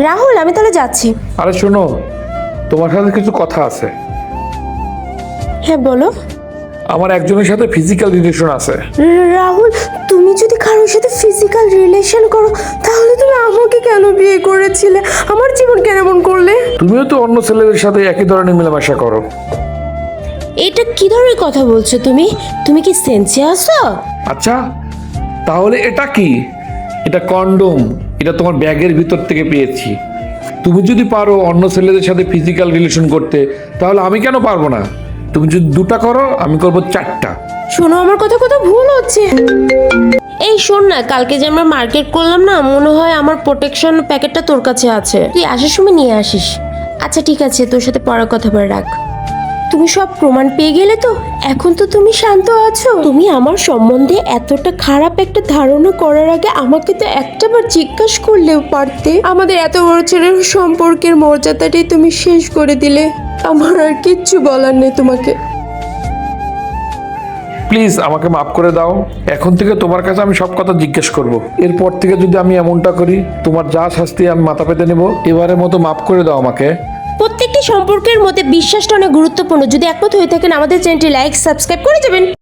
রাহুল, আমি তাহলে যাচ্ছি। আরে শোনো, তোমার সাথে কিছু কথা আছে। হ্যাঁ বলো। আমার একজনের সাথে ফিজিক্যাল রিলেশন আছে। রাহুল, তুমি যদি কারোর সাথে ফিজিক্যাল রিলেশন করো তাহলে তুমি আমাকে কেন বিয়ে করেছিলে? আমার জীবন কেন এমন করলে? তুমিও তো অন্য ছেলেদের সাথে একই ধরনের মেলামেশা করো। এটা কি ধরনের কথা বলছো তুমি? তুমি কি সেন্সে আছো? আচ্ছা, তাহলে এটা কি? এটা কন্ডোম। এটা তোমার ব্যাগের ভিতর থেকে পেয়েছি। তুমি যদি পারো অন্য ছেলেদের সাথে ফিজিক্যাল রিলেশন করতে, তাহলে আমি কেন পারবো না? তুমি যদি 2টা করো, আমি করবো 4টা। শোনো, আমার কথা ভুল হচ্ছে। এই শোন না, কালকে যে আমরা মার্কেট করলাম না, মনে হয় আমার প্রোটেকশন প্যাকেটটা তোর কাছে আছে, তুই আসার সময় নিয়ে আসিস। আচ্ছা ঠিক আছে, তোর সাথে পরে কথা বলে রাখ। তুমি সব প্রমাণ পেয়ে গেলে তো? এখন তো তুমি শান্ত আছো? তুমি আমার সম্বন্ধে এতটা খারাপ একটা ধারণা করার আগে আমাকে তো একটাবার জিজ্ঞাসা করলেও পারতে। আমাদের এত বড় ছেলের সম্পর্কের মর্যাদাটাই তুমি শেষ করে দিলে। আমার আর কিচ্ছু বলার নেই তোমাকে। প্লিজ আমাকে মাফ করে দাও। এখন থেকে তোমার কাছে আমি সব কথা জিজ্ঞেস করব। এরপর থেকে যদি আমি এমনটা করি, তোমার যা শাস্তি আমি মাথা পেতে নেব। এবারের মতো মাফ করে দাও আমাকে। প্রত্যেকটি সম্পর্কের মধ্যে বিশ্বাসটা অনেক গুরুত্বপূর্ণ। যদি একমত হয়ে থাকেন আমাদের চ্যানেলটি লাইক সাবস্ক্রাইব করে যাবেন।